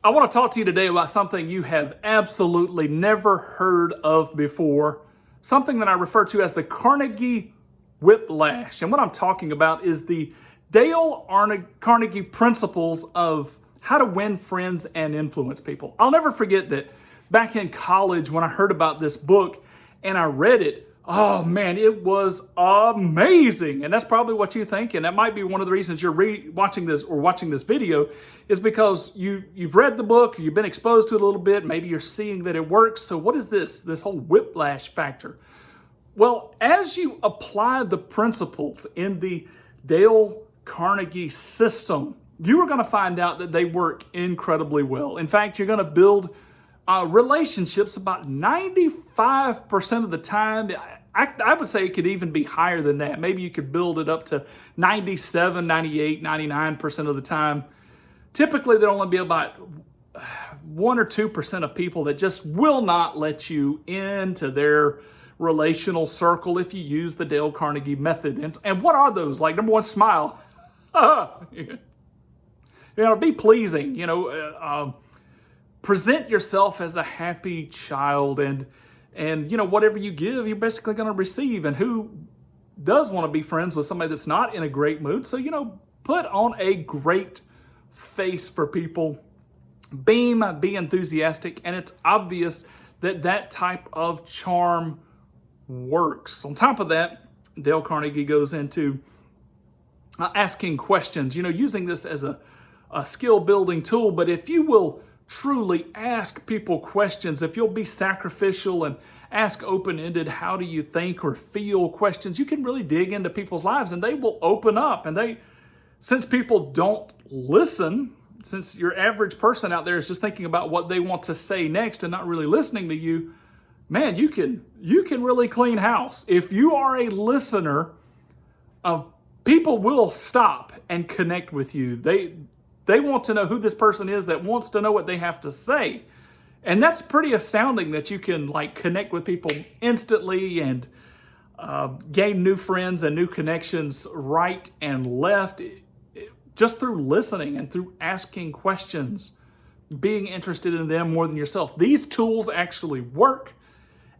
I want to talk to you today about something you have absolutely never heard of before, something that I refer to as the Carnegie Whiplash. And what I'm talking about is the Dale Carnegie principles of how to win friends and influence people. I'll never forget that back in college when I heard about this book and I read it, oh man, it was amazing. And that's probably what you think. And that might be one of the reasons you're watching this video is because you've read the book, you've been exposed to it a little bit, maybe you're seeing that it works. So what is this whole whiplash factor? Well, as you apply the principles in the Dale Carnegie system, you are going to find out that they work incredibly well. In fact, you're going to build relationships about 95% of the time. I would say it could even be higher than that. Maybe you could build it up to 97, 98, 99% of the time. Typically, there'll only be about 1 or 2% of people that just will not let you into their relational circle if you use the Dale Carnegie method. And what are those? Like, number one, smile. Be pleasing. Present yourself as a happy child, and whatever you give, you're basically going to receive. And who does want to be friends with somebody that's not in a great mood? So, put on a great face for people. Be enthusiastic, and it's obvious that type of charm works. On top of that, Dale Carnegie goes into asking questions, using this as a skill building tool. But if you will truly ask people questions, if you'll be sacrificial and ask open-ended, how do you think or feel questions, you can really dig into people's lives and they will open up. And since people don't listen, since your average person out there is just thinking about what they want to say next and not really listening to you, man, you can really clean house. If you are a listener, people will stop and connect with you. They want to know who this person is that wants to know what they have to say. And that's pretty astounding that you can connect with people instantly and gain new friends and new connections right and left just through listening and through asking questions, being interested in them more than yourself. These tools actually work.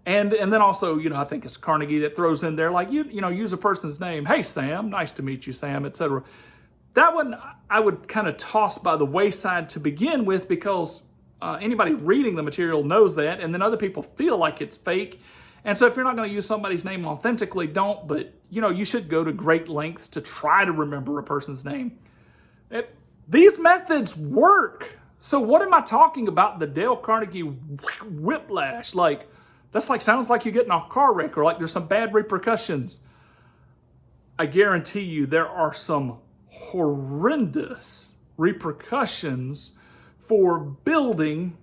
And then also, I think it's Carnegie that throws in there, use a person's name. Hey, Sam, nice to meet you, Sam, etc. That one I would kind of toss by the wayside to begin with because anybody reading the material knows that, and then other people feel like it's fake. And so if you're not going to use somebody's name authentically, don't, but you should go to great lengths to try to remember a person's name. These methods work. So what am I talking about? The Dale Carnegie whiplash. Sounds like you get in a car wreck or there's some bad repercussions. I guarantee you there are some horrendous repercussions for building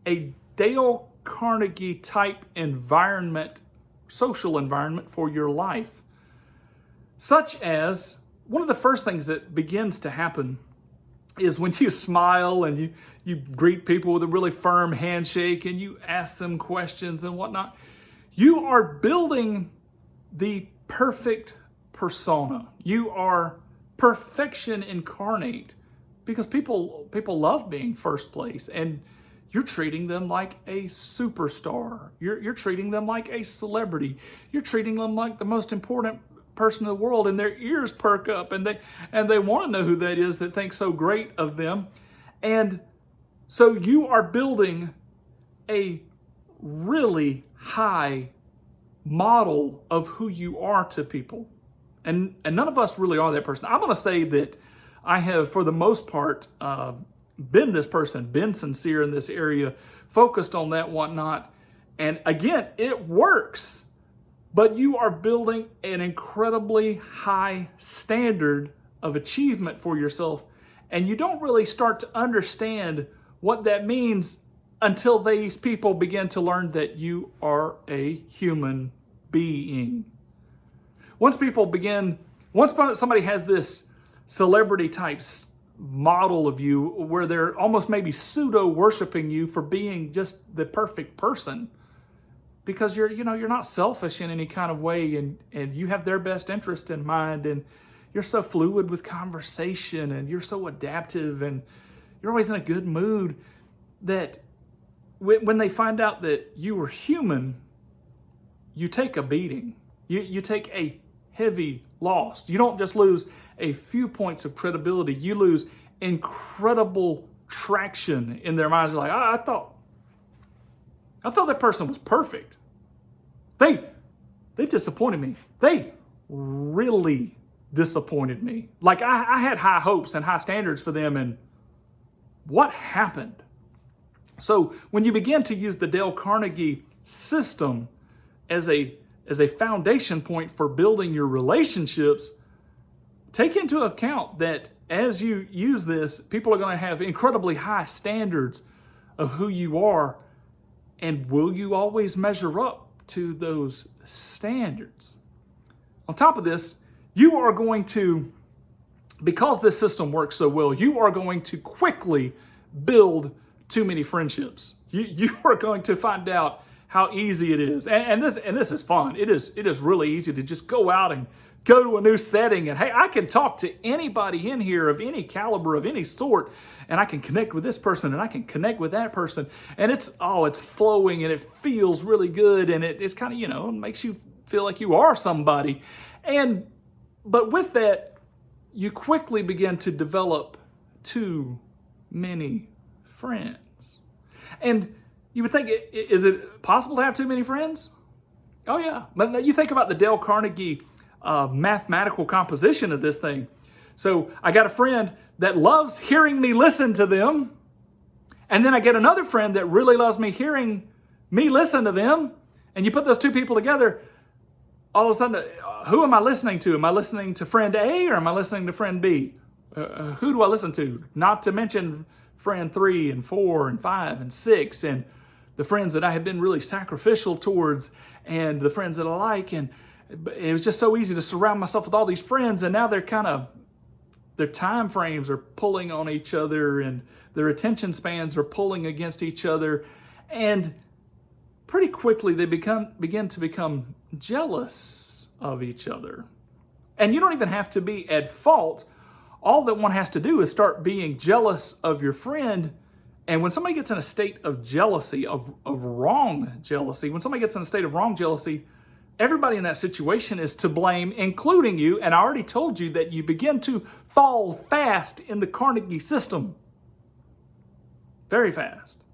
a Dale Carnegie type environment, social environment for your life. Such as, one of the first things that begins to happen is when you smile and you greet people with a really firm handshake and you ask them questions and whatnot, you are building the perfect persona. You are perfection incarnate because people love being first place, and you're treating them like a superstar. You're treating them like a celebrity. You're treating them like the most important person in the world, and their ears perk up and they want to know who that is that thinks so great of them. And so you are building a really high model of who you are to people. And none of us really are that person. I'm going to say that I have, for the most part, been this person, been sincere in this area, focused on that, whatnot. And again, it works. But you are building an incredibly high standard of achievement for yourself. And you don't really start to understand what that means until these people begin to learn that you are a human being. Once somebody has this celebrity type model of you where they're almost maybe pseudo worshiping you for being just the perfect person, because you're not selfish in any kind of way, and you have their best interest in mind, and you're so fluid with conversation, and you're so adaptive, and you're always in a good mood. that when they find out that you were human, you take a beating. You take a heavy loss. You don't just lose a few points of credibility. You lose incredible traction in their minds. You're like, I thought that person was perfect. They disappointed me. They really disappointed me. Like I had high hopes and high standards for them, and what happened? So when you begin to use the Dale Carnegie system as a foundation point for building your relationships, take into account that as you use this, people are going to have incredibly high standards of who you are, and will you always measure up to those standards? On top of this, you are going to, because this system works so well, you are going to quickly build too many friendships. You are going to find out how easy it is. And this is fun. It is really easy to just go out and go to a new setting, and hey, I can talk to anybody in here of any caliber, of any sort, and I can connect with this person and I can connect with that person, and it's flowing and it feels really good, and it's kind of, it makes you feel like you are somebody. But with that, you quickly begin to develop too many friends. And you would think, is it possible to have too many friends? Oh yeah. But you think about the Dale Carnegie mathematical composition of this thing. So I got a friend that loves hearing me listen to them. And then I get another friend that really loves me hearing me listen to them. And you put those two people together, all of a sudden, who am I listening to? Am I listening to friend A or am I listening to friend B? Who do I listen to? Not to mention friend 3 and 4 and 5 and 6 and the friends that I have been really sacrificial towards and the friends that I like. And it was just so easy to surround myself with all these friends, and now their time frames are pulling on each other and their attention spans are pulling against each other, and pretty quickly they begin to become jealous of each other. And you don't even have to be at fault. All that one has to do is start being jealous of your friend. And when somebody gets in a state of jealousy, of wrong jealousy, when somebody gets in a state of wrong jealousy, everybody in that situation is to blame, including you. And I already told you that you begin to fall fast in the Carnegie system. Very fast.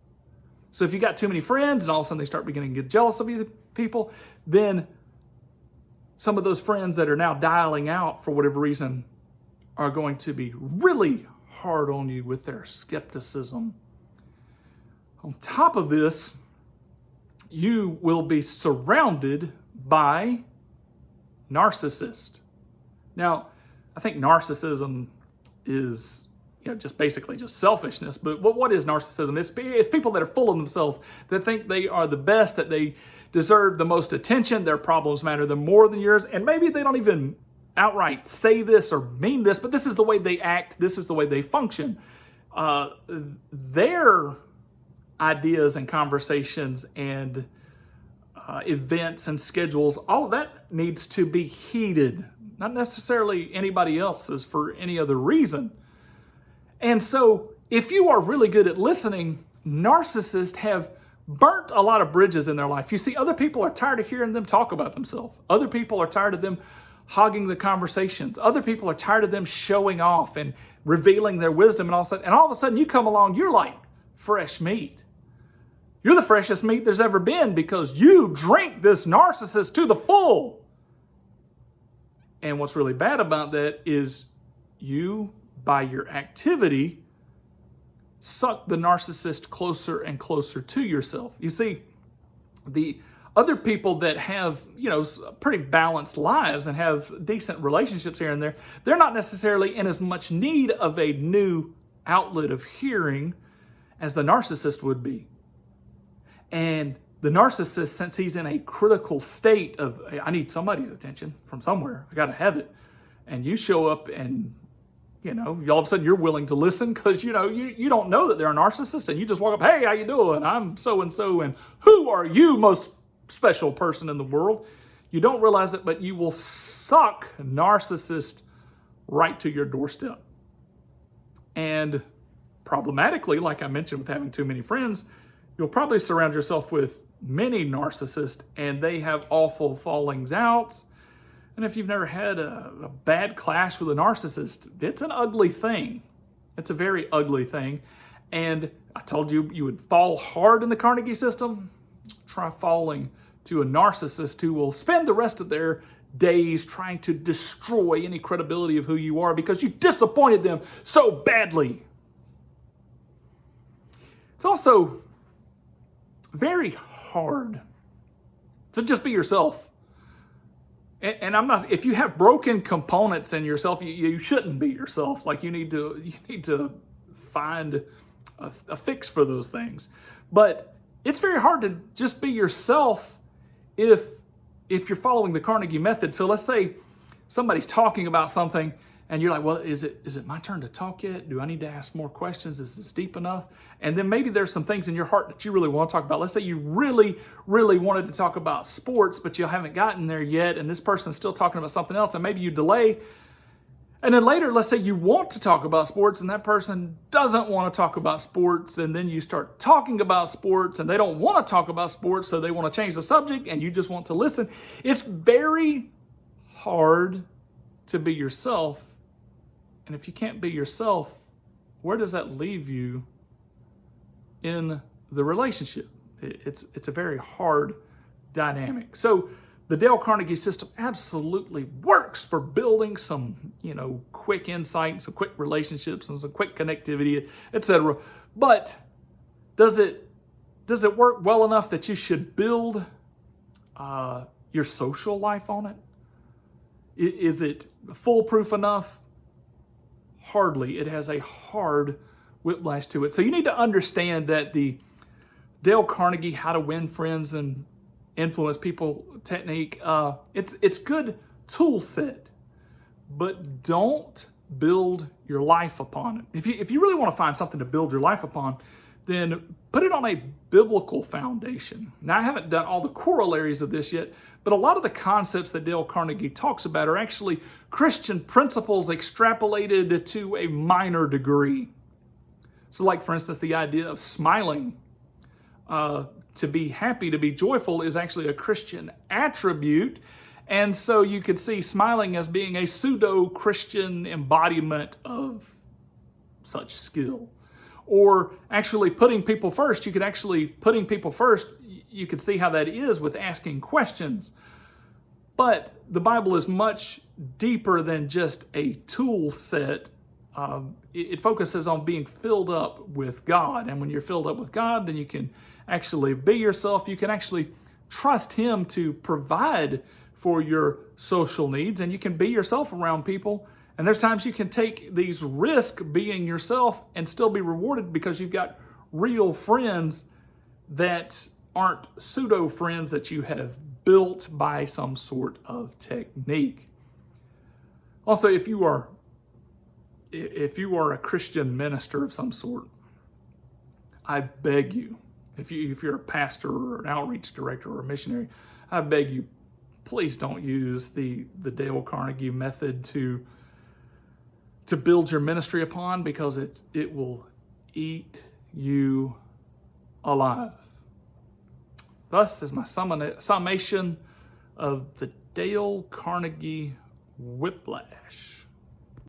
So if you got too many friends and all of a sudden they start beginning to get jealous of you people, then some of those friends that are now dialing out for whatever reason are going to be really hard on you with their skepticism. On top of this, you will be surrounded by narcissists. Now, I think narcissism is just basically just selfishness. But what is narcissism? It's people that are full of themselves, that think they are the best, that they deserve the most attention, their problems matter them more than yours, and maybe they don't even outright say this or mean this, but this is the way they act, this is the way they function. Their ideas and conversations and events and schedules, all of that needs to be heeded, not necessarily anybody else's for any other reason. And so if you are really good at listening, narcissists have burnt a lot of bridges in their life. You see, other people are tired of hearing them talk about themselves. Other people are tired of them hogging the conversations. Other people are tired of them showing off and revealing their wisdom and all of a sudden you come along, you're like fresh meat. You're the freshest meat there's ever been because you drink this narcissist to the full. And what's really bad about that is you, by your activity, suck the narcissist closer and closer to yourself. You see, the other people that have, pretty balanced lives and have decent relationships here and there, they're not necessarily in as much need of a new outlet of hearing as the narcissist would be. And the narcissist, since he's in a critical state of, hey, I need somebody's attention from somewhere, I got to have it. And you show up and, all of a sudden you're willing to listen because, you don't know that they're a narcissist, and you just walk up, hey, how you doing? I'm so-and-so, and who are you, most special person in the world? You don't realize it, but you will suck narcissist right to your doorstep. And problematically, like I mentioned with having too many friends, you'll probably surround yourself with many narcissists, and they have awful fallings out. And if you've never had a bad clash with a narcissist, it's an ugly thing. It's a very ugly thing. And I told you you would fall hard in the Carnegie system. Try falling to a narcissist who will spend the rest of their days trying to destroy any credibility of who you are because you disappointed them so badly. It's also very hard to just be yourself. And I'm not, if you have broken components in yourself, you shouldn't be yourself. Like you need to find a fix for those things. But it's very hard to just be yourself if you're following the Carnegie method. So let's say somebody's talking about something and you're like, well, is it my turn to talk yet? Do I need to ask more questions? Is this deep enough? And then maybe there's some things in your heart that you really want to talk about. Let's say you really, really wanted to talk about sports, but you haven't gotten there yet, and this person's still talking about something else, and maybe you delay. And then later, let's say you want to talk about sports, and that person doesn't want to talk about sports, and then you start talking about sports, and they don't want to talk about sports, so they want to change the subject, and you just want to listen. It's very hard to be yourself. And if you can't be yourself, where does that leave you in the relationship? It's a very hard dynamic. So the Dale Carnegie system absolutely works for building some, quick insight, some quick relationships, and some quick connectivity, etc. But does it work well enough that you should build your social life on it? Is it foolproof enough? Hardly. It has a hard whiplash to it. So you need to understand that the Dale Carnegie How to Win Friends and Influence People technique, it's good tool set, but don't build your life upon it. If you really want to find something to build your life upon, then put it on a biblical foundation. Now, I haven't done all the corollaries of this yet, but a lot of the concepts that Dale Carnegie talks about are actually Christian principles extrapolated to a minor degree. So like, for instance, the idea of smiling, to be happy, to be joyful is actually a Christian attribute. And so you could see smiling as being a pseudo-Christian embodiment of such skill. Or actually putting people first. You could see how that is with asking questions. But the Bible is much deeper than just a tool set. It focuses on being filled up with God. And when you're filled up with God, then you can actually be yourself. You can actually trust Him to provide for your social needs, and you can be yourself around people. And there's times you can take these risks being yourself and still be rewarded because you've got real friends that aren't pseudo friends that you have built by some sort of technique. Also, if you are a Christian minister of some sort, I beg you, if you're a pastor or an outreach director or a missionary, I beg you, please don't use the Dale Carnegie method to build your ministry upon, because it will eat you alive. Thus is my summation of the Dale Carnegie Whiplash.